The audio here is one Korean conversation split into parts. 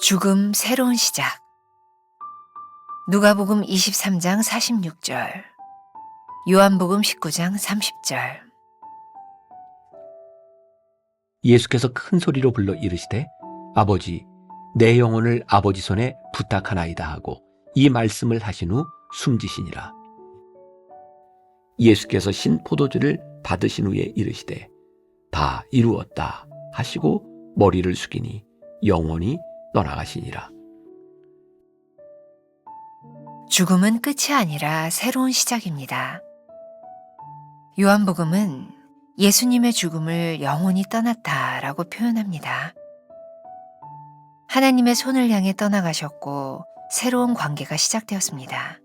죽음 새로운 시작. 누가복음 23장 46절, 요한복음 19장 30절. 예수께서 큰 소리로 불러 이르시되 아버지 내 영혼을 아버지 손에 부탁하나이다 하고 이 말씀을 하신 후 숨지시니라. 예수께서 신 포도주를 받으신 후에 이르시되 다 이루었다 하시고 머리를 숙이니 영원히 떠나가시니라. 죽음은 끝이 아니라 새로운 시작입니다. 요한복음은 예수님의 죽음을 영원히 떠났다라고 표현합니다. 하나님의 손을 향해 떠나가셨고 새로운 관계가 시작되었습니다.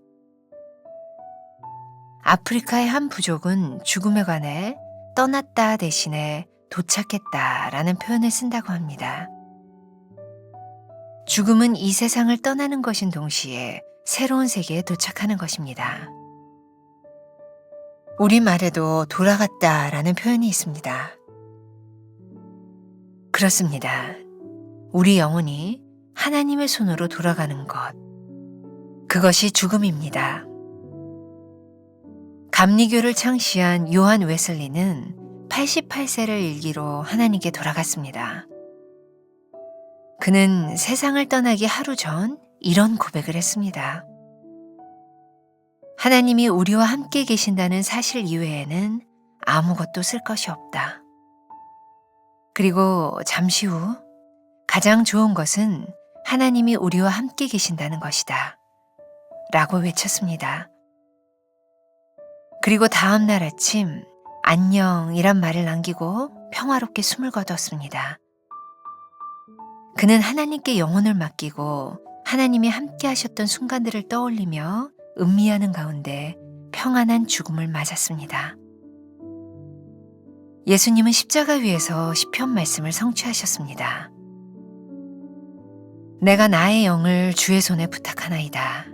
아프리카의 한 부족은 죽음에 관해 떠났다 대신에 도착했다라는 표현을 쓴다고 합니다. 죽음은 이 세상을 떠나는 것인 동시에 새로운 세계에 도착하는 것입니다. 우리말에도 돌아갔다라는 표현이 있습니다. 그렇습니다. 우리 영혼이 하나님의 손으로 돌아가는 것, 그것이 죽음입니다. 감리교를 창시한 요한 웨슬리는 88세를 일기로 하나님께 돌아갔습니다. 그는 세상을 떠나기 하루 전 이런 고백을 했습니다. 하나님이 우리와 함께 계신다는 사실 이외에는 아무것도 쓸 것이 없다. 그리고 잠시 후 가장 좋은 것은 하나님이 우리와 함께 계신다는 것이다. 라고 외쳤습니다. 그리고 다음 날 아침 안녕이란 말을 남기고 평화롭게 숨을 거뒀습니다. 그는 하나님께 영혼을 맡기고 하나님이 함께 하셨던 순간들을 떠올리며 음미하는 가운데 평안한 죽음을 맞았습니다. 예수님은 십자가 위에서 시편 말씀을 성취하셨습니다. 내가 나의 영을 주의 손에 부탁하나이다.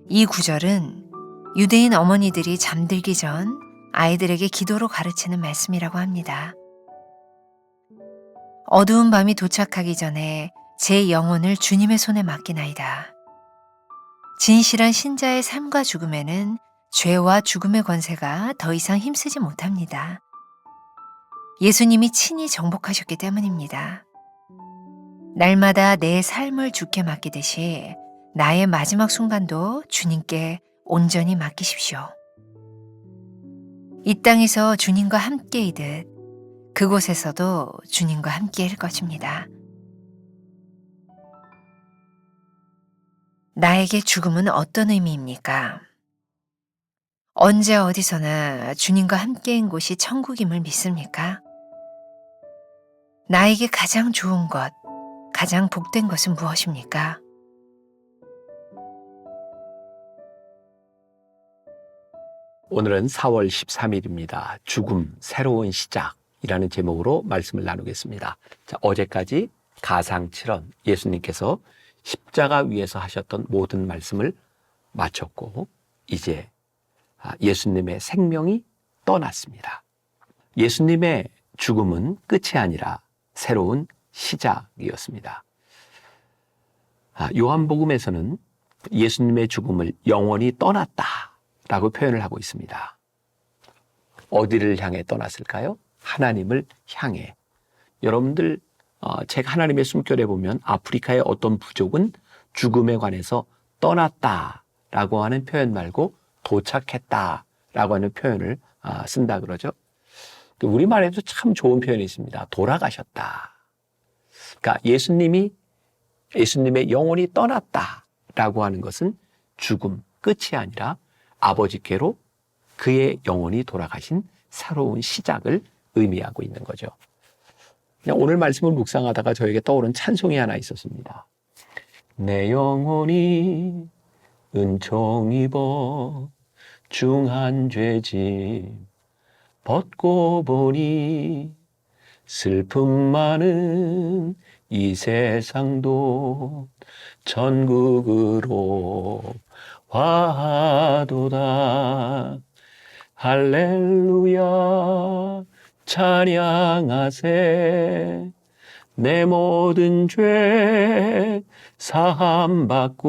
이 구절은 유대인 어머니들이 잠들기 전 아이들에게 기도로 가르치는 말씀이라고 합니다. 어두운 밤이 도착하기 전에 제 영혼을 주님의 손에 맡기나이다. 진실한 신자의 삶과 죽음에는 죄와 죽음의 권세가 더 이상 힘쓰지 못합니다. 예수님이 친히 정복하셨기 때문입니다. 날마다 내 삶을 주께 맡기듯이 나의 마지막 순간도 주님께 온전히 맡기십시오. 이 땅에서 주님과 함께이듯 그곳에서도 주님과 함께일 것입니다. 나에게 죽음은 어떤 의미입니까? 언제 어디서나 주님과 함께인 곳이 천국임을 믿습니까? 나에게 가장 좋은 것, 가장 복된 것은 무엇입니까? 오늘은 4월 13일입니다. 죽음 새로운 시작이라는 제목으로 말씀을 나누겠습니다. 자, 어제까지 가상칠언 예수님께서 십자가 위에서 하셨던 모든 말씀을 마쳤고 이제 예수님의 생명이 떠났습니다. 예수님의 죽음은 끝이 아니라 새로운 시작이었습니다. 요한복음에서는 예수님의 죽음을 영원히 떠났다라고 표현을 하고 있습니다. 어디를 향해 떠났을까요? 하나님을 향해. 여러분들 책 하나님의 숨결에 보면 아프리카의 어떤 부족은 죽음에 관해서 떠났다라고 하는 표현 말고 도착했다라고 하는 표현을 쓴다 그러죠. 우리말에도 참 좋은 표현이 있습니다. 돌아가셨다. 그러니까 예수님의 영혼이 떠났다라고 하는 것은 죽음 끝이 아니라 아버지께로 그의 영혼이 돌아가신 새로운 시작을 의미하고 있는 거죠. 그냥 오늘 말씀을 묵상하다가 저에게 떠오른 찬송이 하나 있었습니다. 내 영혼이 은총 입어 중한 죄짐 벗고 보니 슬픔 많은 이 세상도 천국으로 화도다. 할렐루야 찬양하세 내 모든 죄 사함받고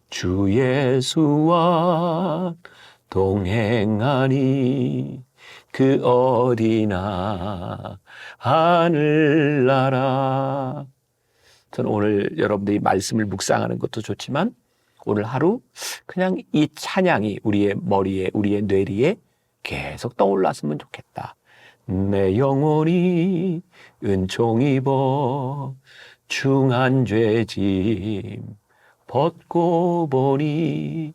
주 예수와 동행하니 그 어디나 하늘나라. 저는 오늘 여러분들이 말씀을 묵상하는 것도 좋지만 오늘 하루 그냥 이 찬양이 우리의 머리에, 우리의 뇌리에 계속 떠올랐으면 좋겠다. 내 영혼이 은총 입어 중한 죄짐 벗고 보니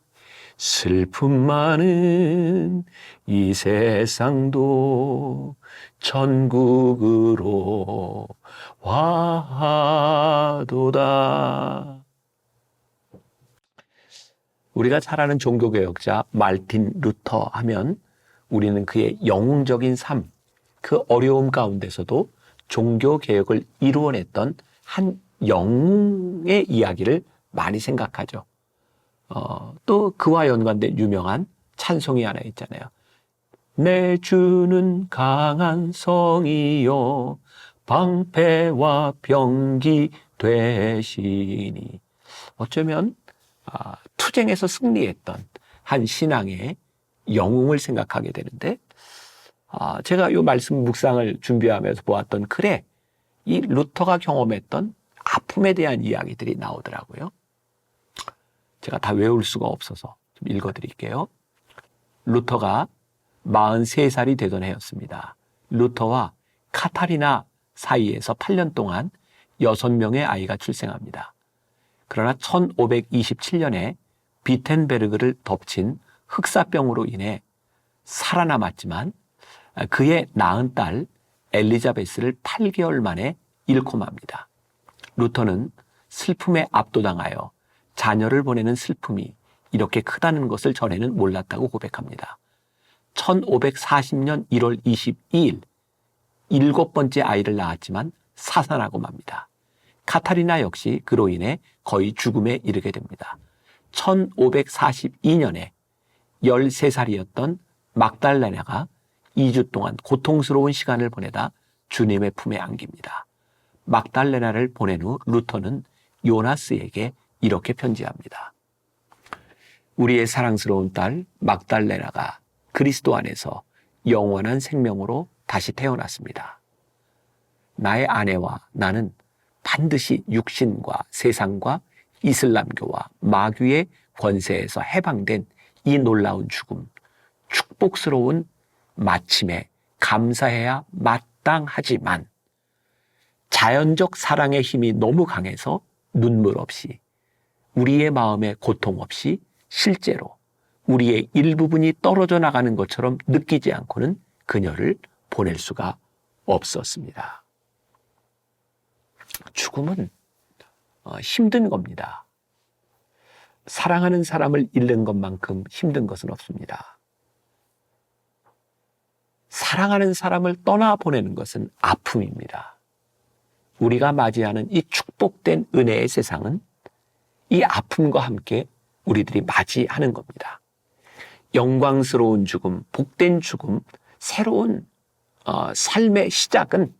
슬픔 많은 이 세상도 천국으로 와도다. 우리가 잘 아는 종교개혁자 말틴 루터 하면 우리는 그의 영웅적인 삶, 그 어려움 가운데서도 종교개혁을 이루어냈던 한 영웅의 이야기를 많이 생각하죠. 또 그와 연관된 유명한 찬송이 하나 있잖아요. 내 주는 강한 성이요 방패와 병기 되시니. 어쩌면 투쟁에서 승리했던 한 신앙의 영웅을 생각하게 되는데, 제가 이 말씀 묵상을 준비하면서 보았던 글에 이 루터가 경험했던 아픔에 대한 이야기들이 나오더라고요. 제가 다 외울 수가 없어서 좀 읽어드릴게요. 루터가 43살이 되던 해였습니다. 루터와 카타리나 사이에서 8년 동안 6명의 아이가 출생합니다. 그러나 1527년에 비텐베르그를 덮친 흑사병으로 인해 살아남았지만 그의 낳은 딸 엘리자베스를 8개월 만에 잃고 맙니다. 루터는 슬픔에 압도당하여 자녀를 보내는 슬픔이 이렇게 크다는 것을 전에는 몰랐다고 고백합니다. 1540년 1월 22일 7번째 아이를 낳았지만 사산하고 맙니다. 카타리나 역시 그로 인해 거의 죽음에 이르게 됩니다. 1542년에 13살이었던 막달레나가 2주 동안 고통스러운 시간을 보내다 주님의 품에 안깁니다. 막달레나를 보낸 후 루터는 요나스에게 이렇게 편지합니다. 우리의 사랑스러운 딸 막달레나가 그리스도 안에서 영원한 생명으로 다시 태어났습니다. 나의 아내와 나는 반드시 육신과 세상과 이슬람교와 마귀의 권세에서 해방된 이 놀라운 죽음, 축복스러운 마침에 감사해야 마땅하지만 자연적 사랑의 힘이 너무 강해서 눈물 없이, 우리의 마음에 고통 없이 실제로 우리의 일부분이 떨어져 나가는 것처럼 느끼지 않고는 그녀를 보낼 수가 없었습니다. 죽음은 힘든 겁니다. 사랑하는 사람을 잃는 것만큼 힘든 것은 없습니다. 사랑하는 사람을 떠나보내는 것은 아픔입니다. 우리가 맞이하는 이 축복된 은혜의 세상은 이 아픔과 함께 우리들이 맞이하는 겁니다. 영광스러운 죽음, 복된 죽음, 새로운 삶의 시작은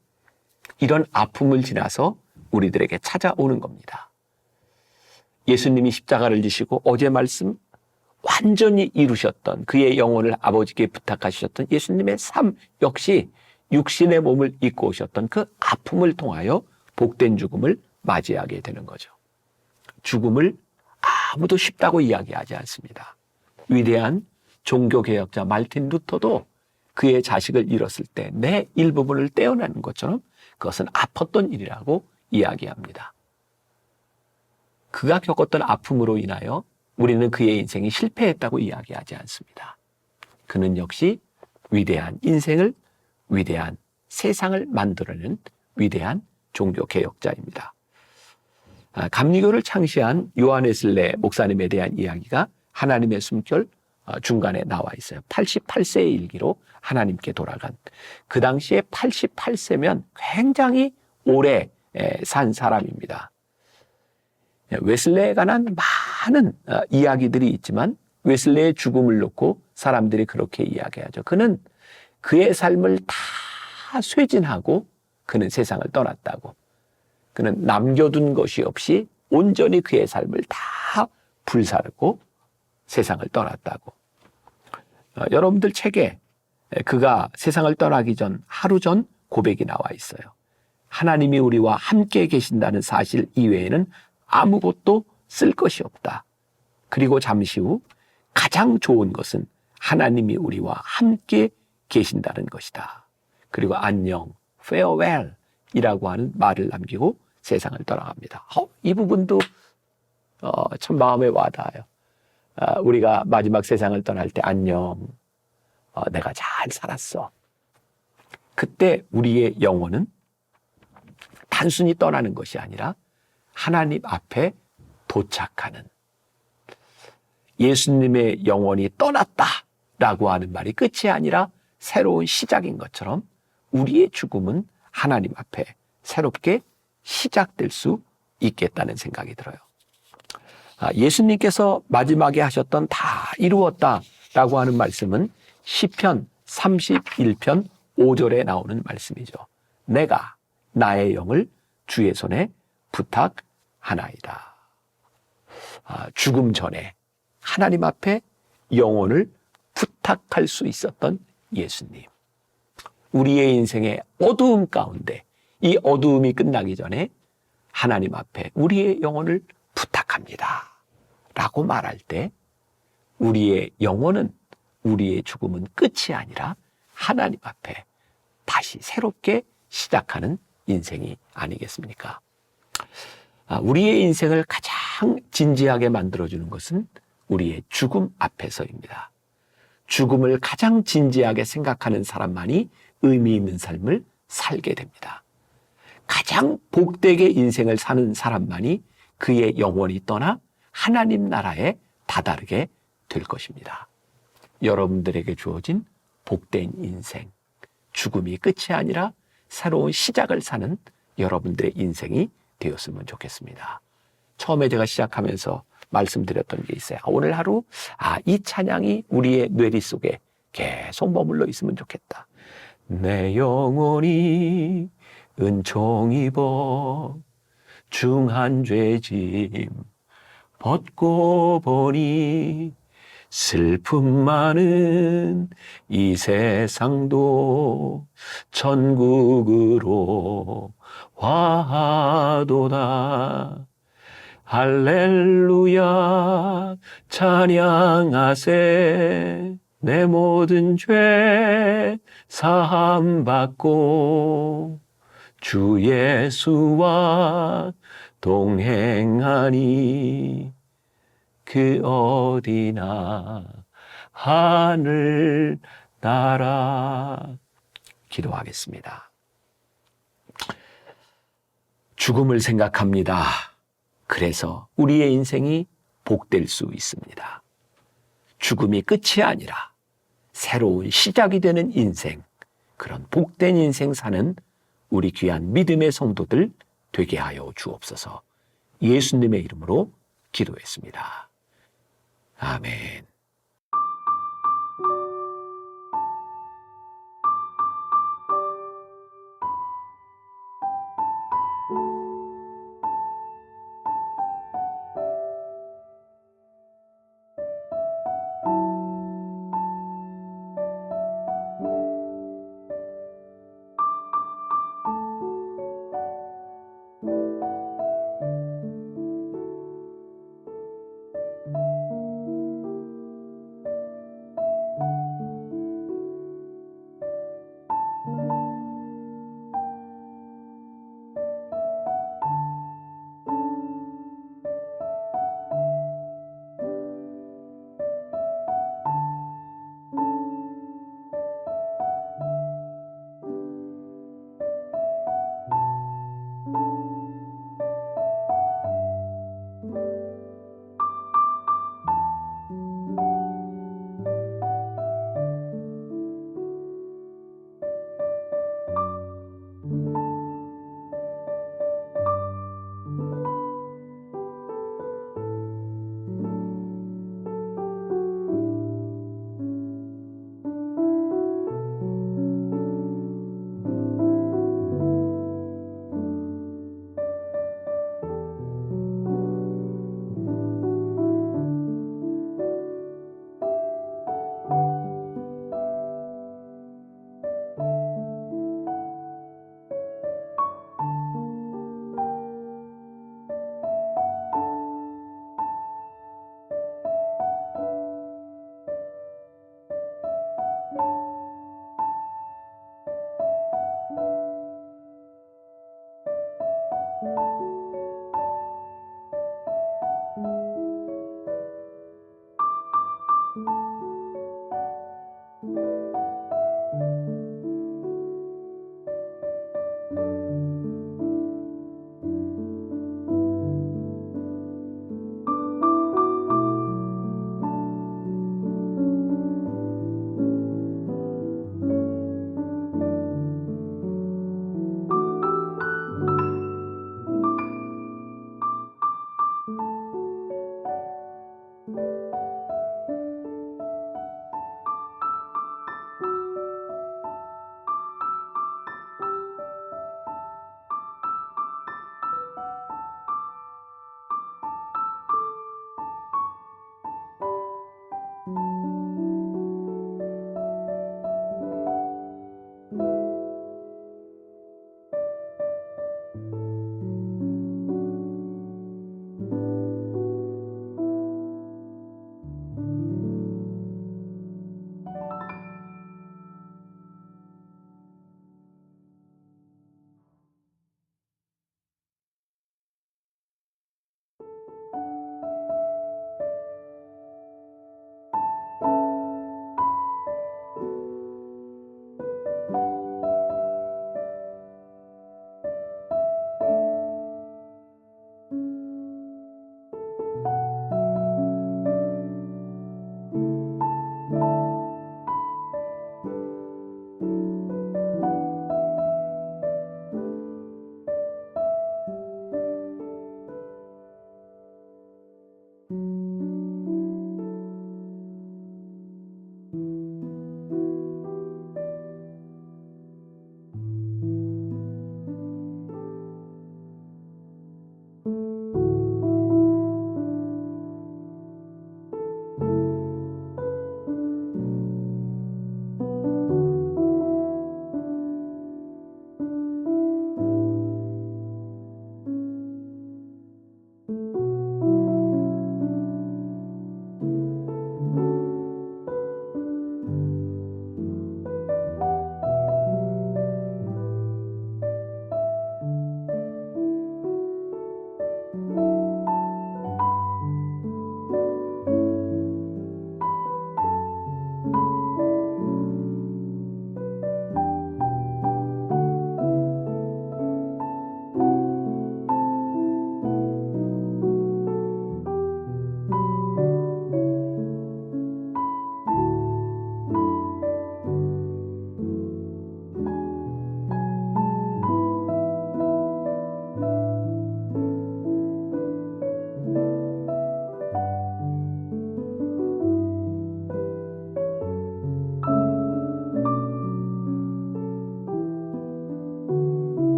이런 아픔을 지나서 우리들에게 찾아오는 겁니다. 예수님이 십자가를 지시고 어제 말씀 완전히 이루셨던 그의 영혼을 아버지께 부탁하셨던 예수님의 삶 역시 육신의 몸을 입고 오셨던 그 아픔을 통하여 복된 죽음을 맞이하게 되는 거죠. 죽음을 아무도 쉽다고 이야기하지 않습니다. 위대한 종교개혁자 말틴 루터도 그의 자식을 잃었을 때 내 일부분을 떼어내는 것처럼 그것은 아팠던 일이라고 이야기합니다. 그가 겪었던 아픔으로 인하여 우리는 그의 인생이 실패했다고 이야기하지 않습니다. 그는 역시 위대한 인생을, 위대한 세상을 만들어내는 위대한 종교개혁자입니다. 감리교를 창시한 요한 웨슬레 목사님에 대한 이야기가 하나님의 숨결 중간에 나와 있어요. 88세의 일기로 하나님께 돌아간. 그 당시에 88세면 굉장히 오래 산 사람입니다. 웨슬레에 관한 많은 이야기들이 있지만 웨슬레의 죽음을 놓고 사람들이 그렇게 이야기하죠. 그는 그의 삶을 다 쇄진하고 그는 세상을 떠났다고. 그는 남겨둔 것이 없이 온전히 그의 삶을 다 불사르고 세상을 떠났다고. 여러분들 책에 그가 세상을 떠나기 전 하루 전 고백이 나와 있어요. 하나님이 우리와 함께 계신다는 사실 이외에는 아무것도 쓸 것이 없다. 그리고 잠시 후 가장 좋은 것은 하나님이 우리와 함께 계신다는 것이다. 그리고 안녕, farewell 이라고 하는 말을 남기고 세상을 떠나갑니다. 이 부분도 참 마음에 와닿아요. 우리가 마지막 세상을 떠날 때 안녕, 내가 잘 살았어. 그때 우리의 영혼은 단순히 떠나는 것이 아니라 하나님 앞에 도착하는, 예수님의 영혼이 떠났다라고 하는 말이 끝이 아니라 새로운 시작인 것처럼 우리의 죽음은 하나님 앞에 새롭게 시작될 수 있겠다는 생각이 들어요. 예수님께서 마지막에 하셨던 다 이루었다라고 하는 말씀은 시편 31편 5절에 나오는 말씀이죠. 내가 나의 영을 주의 손에 부탁하나이다. 죽음 전에 하나님 앞에 영혼을 부탁할 수 있었던 예수님. 우리의 인생의 어두움 가운데 이 어두움이 끝나기 전에 하나님 앞에 우리의 영혼을 부탁합니다 라고 말할 때 우리의 영혼은, 우리의 죽음은 끝이 아니라 하나님 앞에 다시 새롭게 시작하는 인생이 아니겠습니까? 우리의 인생을 가장 진지하게 만들어주는 것은 우리의 죽음 앞에서입니다. 죽음을 가장 진지하게 생각하는 사람만이 의미 있는 삶을 살게 됩니다. 가장 복되게 인생을 사는 사람만이 그의 영혼이 떠나 하나님 나라에 다다르게 될 것입니다. 여러분들에게 주어진 복된 인생, 죽음이 끝이 아니라 새로운 시작을 사는 여러분들의 인생이 되었으면 좋겠습니다. 처음에 제가 시작하면서 말씀드렸던 게 있어요. 오늘 하루 이 찬양이 우리의 뇌리 속에 계속 머물러 있으면 좋겠다. 내 영혼이 은총 입어 중한 죄짐 벗고 보니 슬픔 많은 이 세상도 천국으로 화하도다. 할렐루야 찬양하세. 내 모든 죄 사함 받고 주 예수와 동행하니 그 어디나 하늘 나라. 기도하겠습니다. 죽음을 생각합니다. 그래서 우리의 인생이 복될 수 있습니다. 죽음이 끝이 아니라 새로운 시작이 되는 인생, 그런 복된 인생 사는 우리 귀한 믿음의 성도들 되게 하여 주옵소서. 예수님의 이름으로 기도했습니다. 아멘.